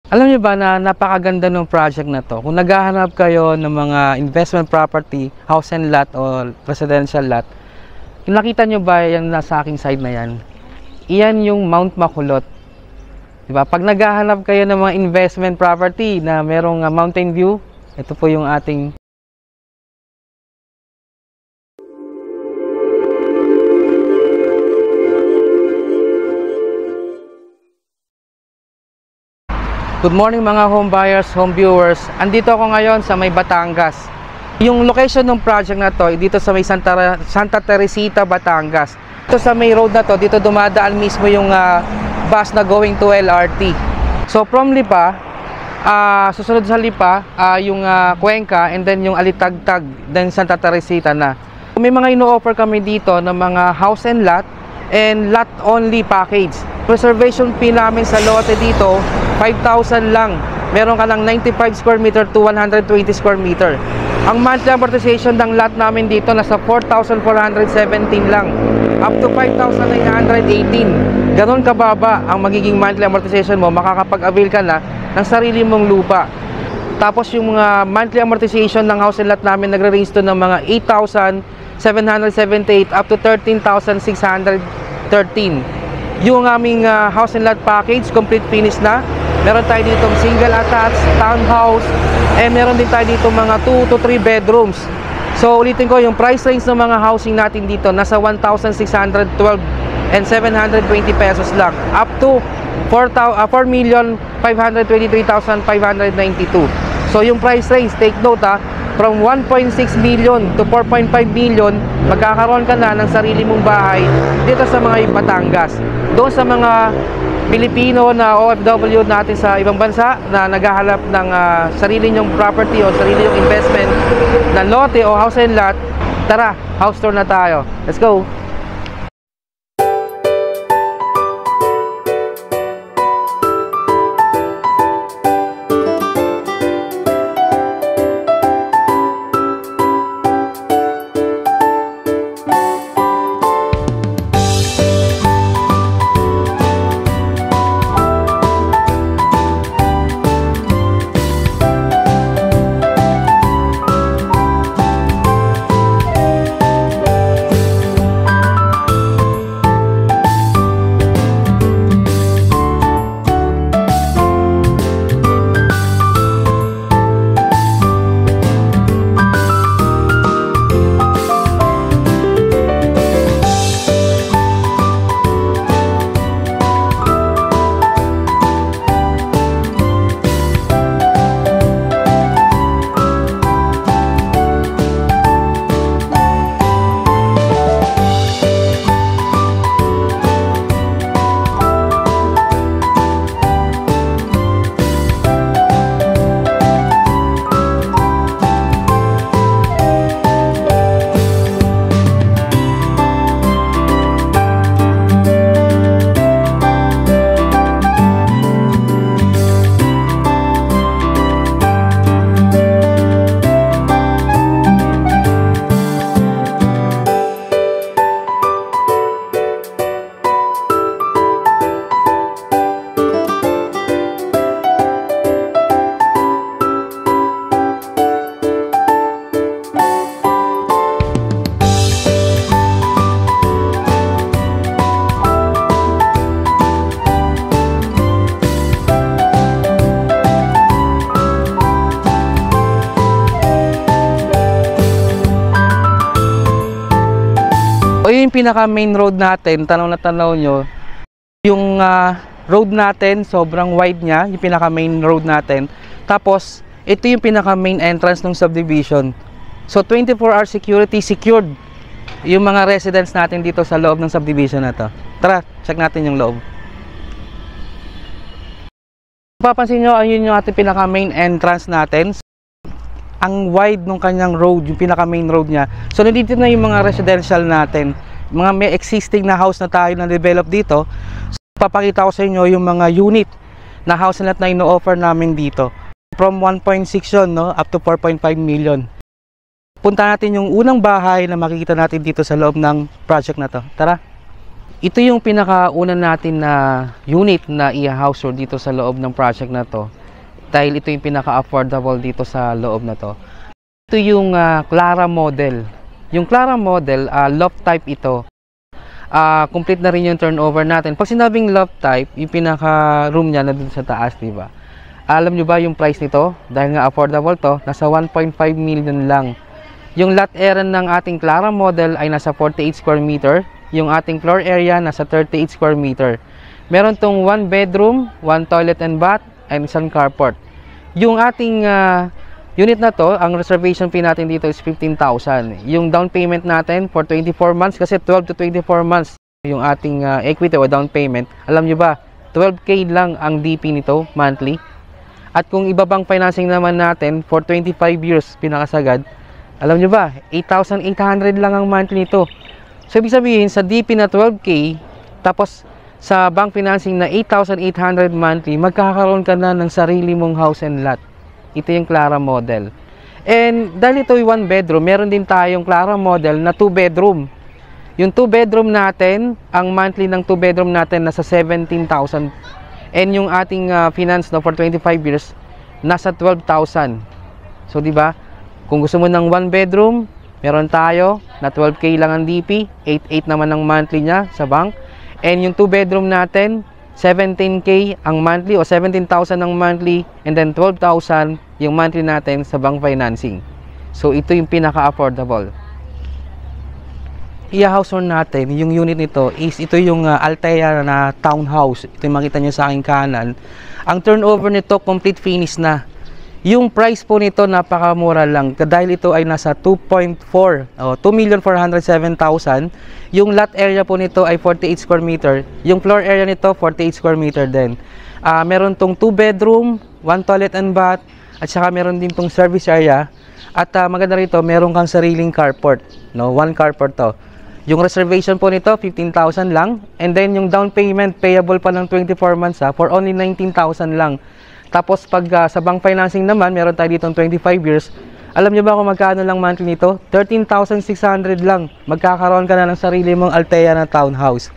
Alam niyo ba na napakaganda ng project na to? Kung naghahanap kayo ng mga investment property, house and lot o residential lot, kung nakita niyo ba yung nasa aking side na yan? Iyan yung Mount Makulot. Diba? Pag naghahanap kayo ng mga investment property na merong mountain view, ito po yung ating Good morning mga home buyers, home viewers. Andito ako ngayon sa may Batangas. Yung location ng project na to, dito sa may Santa Teresita, Batangas. Dito sa may road na to, dito dumadaan mismo yung bus na going to LRT. So from Lipa, susunod sa Lipa, yung Cuenca, and then yung Alitagtag, then Santa Teresita na. May mga ino-offer kami dito ng mga house and lot only package. Reservation fee namin sa lote dito 5,000 lang. Meron ka ng 95 square meter to 120 square meter. Ang monthly amortization ng lot namin dito nasa 4,417 lang up to 5,918. Ganon kababa ang magiging monthly amortization mo. Makakapag-avail ka na ng sarili mong lupa. Tapos yung mga monthly amortization ng house and lot namin nagre-range to ng mga 8,778 up to 13,613. Yung aming house and lot package, complete finish na. Meron tayo dito single attached, townhouse, and meron din tayo dito mga 2 to 3 bedrooms. So ulitin ko, yung price range ng mga housing natin dito nasa 1,612 and 720 pesos lang up to 4,523,592. So yung price range, take note from 1.6 million to 4.5 million, magkakaroon ka na ng sarili mong bahay dito sa mga Batangas. Doon sa mga Pilipino na OFW natin sa ibang bansa na naghahanap ng sarili nyong property o sarili nyong investment na lote o house and lot, tara, house tour na tayo. Let's go! O yung pinaka main road natin, tanaw na tanaw nyo, yung road natin, sobrang wide niya, yung pinaka main road natin. Tapos, ito yung pinaka main entrance ng subdivision. So, 24-hour security, secured yung mga residents natin dito sa loob ng subdivision na to. Tara, check natin yung loob. Papansin nyo, ayun yung ating pinaka main entrance natin. Ang wide ng kanyang road, yung pinaka main road niya. So nandito na yung mga residential natin, mga may existing na house na tayo na develop dito. So, papakita ko sa inyo yung mga unit na house na ino-offer namin dito. From 1.6 yun, no, up to 4.5 million. Punta natin yung unang bahay na makikita natin dito sa loob ng project na to. Tara! Ito yung pinakauna natin na unit na i-house dito sa loob ng project na to. Dahil ito yung pinaka-affordable dito sa loob na to. Ito yung Clara model. Yung Clara model, loft type ito. Complete na rin yung turnover natin. Pag sinabing loft type, yung pinaka-room niya na dun sa taas, diba? Alam nyo ba yung price nito? Dahil nga affordable to, nasa 1.5 million lang. Yung lot area ng ating Clara model ay nasa 48 square meter. Yung ating floor area nasa 38 square meter. Meron tong 1 bedroom, 1 toilet and bath, and isang carport. Yung ating unit na to, ang reservation fee natin dito is 15,000. Yung down payment natin for 24 months, kasi 12 to 24 months yung ating equity o down payment. Alam nyo ba, 12K lang ang DP nito monthly. At kung ibabang financing naman natin for 25 years pinakasagad, alam nyo ba, 8,800 lang ang monthly nito. So, ibig sabihin, sa DP na 12K, tapos sa bank financing na 8,800 monthly, magkakaroon ka na ng sarili mong house and lot. Ito yung Clara model. And dahil ito yung 1 bedroom, meron din tayong Clara model na 2 bedroom. Yung 2 bedroom natin, ang monthly ng 2 bedroom natin nasa 17,000. And yung ating finance no, for 25 years, nasa 12,000. So, di ba? Kung gusto mo ng 1 bedroom, meron tayo na 12K lang ang DP, 8,800 naman ang monthly niya sa bank. And yung 2 bedroom natin, 17K ang monthly o 17,000 ang monthly, and then 12,000 yung monthly natin sa bank financing. So ito yung pinaka-affordable. I-house natin, yung unit nito is ito yung Altea na townhouse. Ito yung makita nyo sa aking kanan. Ang turnover nito complete finish na. Yung price po nito napakamura lang dahil ito ay nasa 2.4 o 2,407,000. Yung lot area po nito ay 48 square meter. Yung floor area nito 48 square meter din. Meron tong 2 bedroom, 1 toilet and bath, at saka meron din tong service area. At maganda rito, meron kang sariling carport, no? 1 carport to. Yung reservation po nito 15,000 lang, and then yung down payment payable pa ng 24 months for only 19,000 lang. Tapos pag sa bank financing naman, meron tayo dito 25 years. Alam niyo ba kung magkano lang monthly nito? 13,600 lang. Magkakaroon ka na ng sarili mong Altea na townhouse.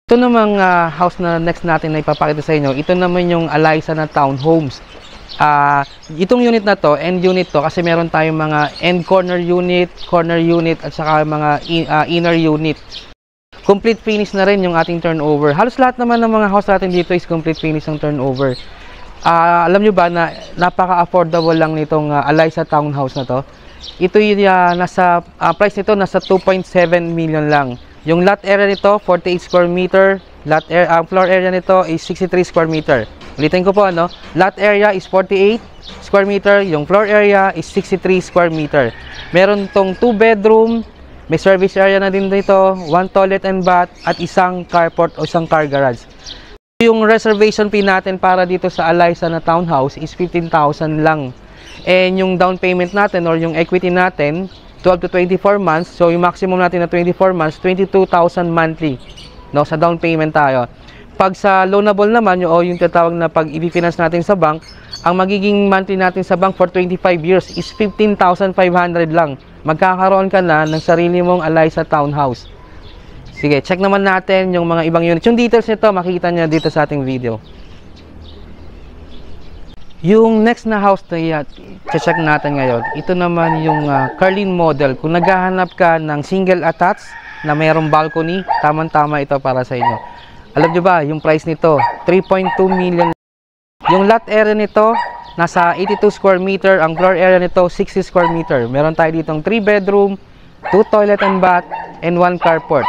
Ito namang house na next natin na ipapakita sa inyo. Ito naman yung Aliza na townhomes. Itong unit na to, end unit to, kasi meron tayong mga end corner unit, at saka mga inner unit. Complete finish na rin yung ating turnover. Halos lahat naman ng mga house natin dito is complete finish ng turnover. Alam nyo ba na napaka-affordable lang nitong Aliza townhouse na to? Ito yung nasa price nito nasa 2.7 million lang. Yung lot area nito 48 square meter, floor area nito is 63 square meter. Ulitin ko po ano, lot area is 48 square meter, yung floor area is 63 square meter. Meron tong 2 bedroom, may service area na din dito, 1 toilet and bath, at isang carport o isang car garage. Yung reservation fee natin para dito sa Aliza na townhouse is 15,000 lang. And yung down payment natin or yung equity natin, 12 to 24 months. So yung maximum natin na 24 months, 22,000 monthly. No, sa down payment tayo. Pag sa loanable naman, yung tatawag na pag i-finance natin sa bank, ang magiging monthly natin sa bank for 25 years is 15,500 lang. Magkakaroon ka na ng sarili mong Aliza townhouse. Sige, check naman natin yung mga ibang units. Yung details nito, makikita nyo dito sa ating video. Yung next na house na check natin ngayon, ito naman yung Carlin model. Kung naghahanap ka ng single attached na mayroong balcony, tamang-tama ito para sa inyo. Alam nyo ba, yung price nito, 3.2 million. Yung lot area nito, nasa 82 square meter. Ang floor area nito, 60 square meter. Meron tayo ditong 3 bedroom, 2 toilet and bath, and 1 carport.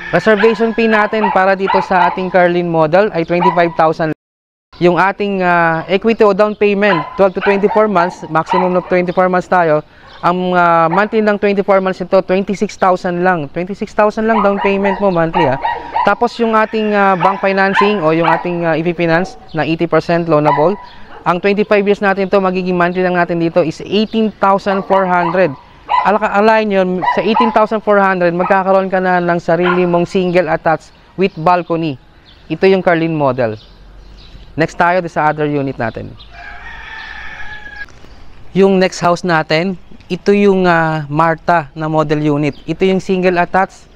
Reservation fee natin para dito sa ating Carlin model ay 25,000. Yung ating equity o down payment, 12 to 24 months, maximum of 24 months tayo. Ang monthly ng 24 months ito, 26,000 lang. 26,000 lang down payment mo monthly. Tapos yung ating bank financing o yung ating i-finance na 80% loanable, ang 25 years natin to magiging monthly lang natin dito is 18,400. Alain yun, sa 18,400, magkakaroon ka na ng sarili mong single attached with balcony. Ito yung Carlin model. Next tayo sa other unit natin. Yung next house natin, ito yung Marta na model unit. Ito yung single attached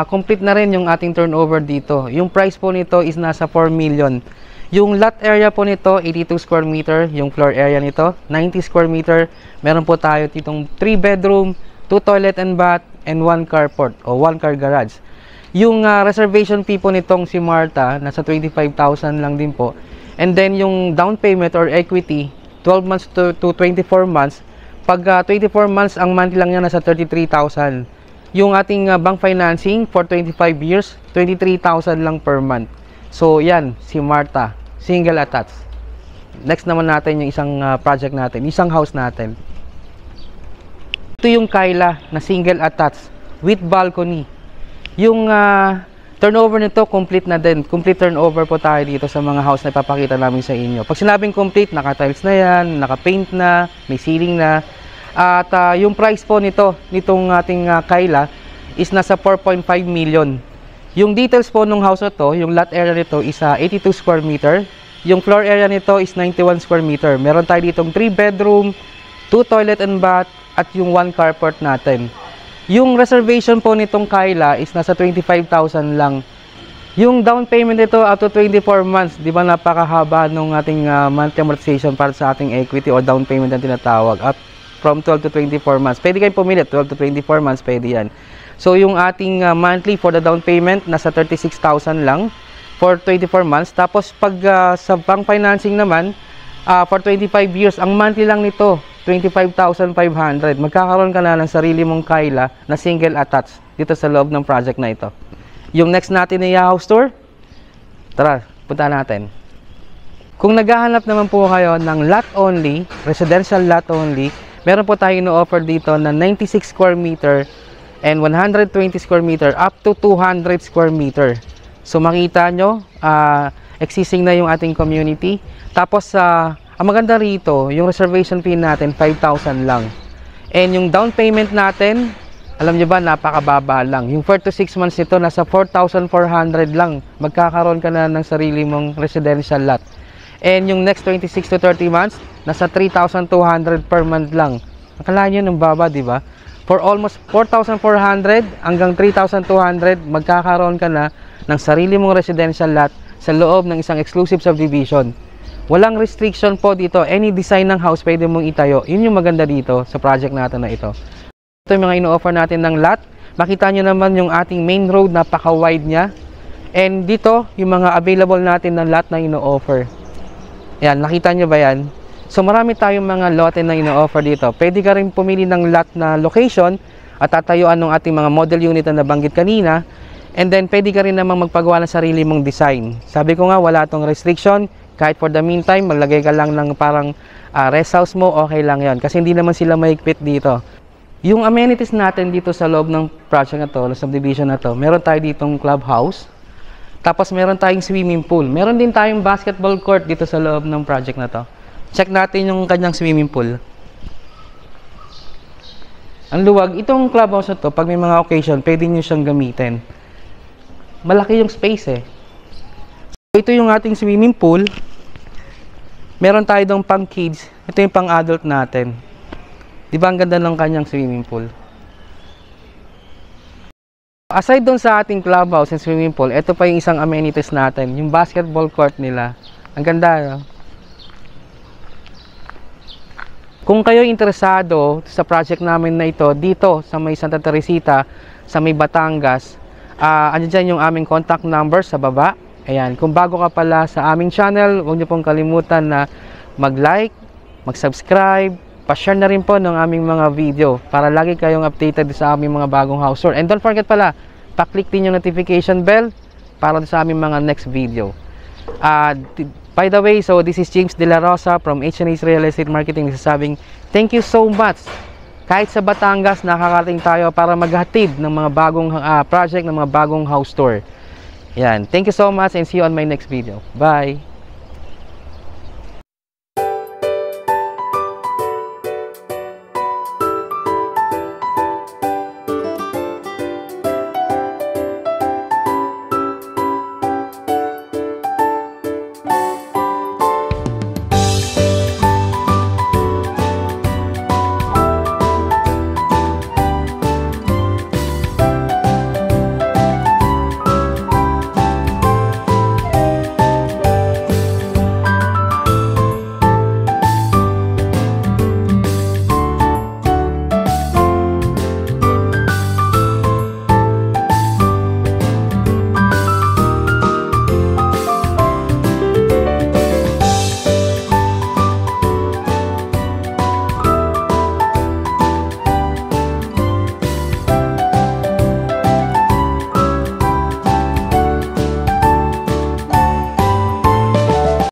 complete na rin yung ating turnover dito. Yung price po nito is nasa 4 million. Yung lot area po nito, 82 square meter. Yung floor area nito, 90 square meter. Meron po tayo ditong 3 bedroom, 2 toilet and bath, and 1 carport o 1 car garage. Yung reservation fee po nitong si Martha, nasa 25,000 lang din po. And then yung down payment or equity, 12 months to 24 months. Pag 24 months, ang monthly lang niya nasa 33,000. Yung ating bank financing for 25 years, 23,000 lang per month. So, yan, si Martha, single attached. Next naman natin yung isang project natin, isang house natin. Ito yung Kyla na single attached with balcony. Yung turnover nito, complete na din. Complete turnover po tayo dito sa mga house na ipapakita namin sa inyo. Pag sinabing complete, naka-tiles na yan, naka-paint na, may ceiling na. At yung price po nitong ating Kyla is nasa 4.5 million. Yung details po ng house na to, yung lot area nito is 82 square meter. Yung floor area nito is 91 square meter. Meron tayo ditong 3 bedroom, 2 toilet and bath, at yung 1 carport natin. Yung reservation po nitong Kyla is nasa 25,000 lang. Yung down payment nito up to 24 months, di ba napakahaba nung ating monthly amortization para sa ating equity o down payment na tinatawag. Up from 12 to 24 months. Pwede kayo pumili, 12 to 24 months, pwede yan. So, yung ating monthly for the down payment, nasa 36,000 lang for 24 months. Tapos, pag sa bank financing naman, for 25 years, ang monthly lang nito, 25,500. Magkakaroon ka na ng sarili mong Kyla na single attached dito sa loob ng project na ito. Yung next natin na house tour, tara, punta natin. Kung naghahanap naman po kayo ng lot only, residential lot only, meron po tayo ino-offer dito na 96 square meter and 120 square meter up to 200 square meter. So makita nyo, existing na yung ating community. Tapos ang maganda rito, yung reservation fee natin 5,000 lang. And yung down payment natin, alam nyo ba, napakababa lang. Yung 4 to 6 months nito, nasa 4,400 lang. Magkakaroon ka na ng sarili mong residential lot. And yung next 26 to 30 months, nasa 3,200 per month lang. Akala nyo ng baba, di ba? For almost 4,400 hanggang 3,200, magkakaroon ka na ng sarili mong residential lot sa loob ng isang exclusive subdivision. Walang restriction po dito. Any design ng house pwede mong itayo. Yun yung maganda dito sa project natin na ito. Ito yung mga ino-offer natin ng lot. Makita nyo naman yung ating main road, napaka-wide niya. And dito, yung mga available natin ng lot na ino-offer. Yan, nakita nyo ba yan? So marami tayong mga lote na ino-offer dito. Pwede ka rin pumili ng lot na location at tatayuan ng ating mga model unit na nabanggit kanina. And then pwede ka rin namang magpagawa ng sarili mong design. Sabi ko nga, wala tong restriction. Kahit for the meantime, maglagay ka lang ng parang rest house mo, okay lang yon. Kasi hindi naman sila mahigpit dito. Yung amenities natin dito sa loob ng project na to, sa subdivision na to, meron tayo ditong clubhouse. Tapos meron tayong swimming pool. Meron din tayong basketball court dito sa loob ng project na to. Check natin yung kanyang swimming pool. Ang luwag, itong clubhouse na to, pag may mga occasion, pwede nyo siyang gamitin. Malaki yung space eh. So, ito yung ating swimming pool. Meron tayo dong pang kids. Ito yung pang adult natin. Di ba ang ganda ng kanyang swimming pool? Aside doon sa ating clubhouse and swimming pool, ito pa yung isang amenities natin, yung basketball court nila. Ang ganda, no? Kung kayo interesado sa project namin na ito, dito sa may Santa Teresita, sa may Batangas, andyan dyan yung aming contact number sa baba. Ayan, kung bago ka pala sa aming channel, huwag niyo pong kalimutan na mag-like, mag-subscribe, pa-share na rin po ng aming mga video para lagi kayong updated sa aming mga bagong house tour. And don't forget pala, pa-click din yung notification bell para sa aming mga next video. By the way, so this is James De La Rosa from H&H Real Estate Marketing. Nagsasabing, thank you so much. Kahit sa Batangas, nakakarating tayo para maghatid ng mga bagong project, ng mga bagong house tour. Yan. Thank you so much and see you on my next video. Bye!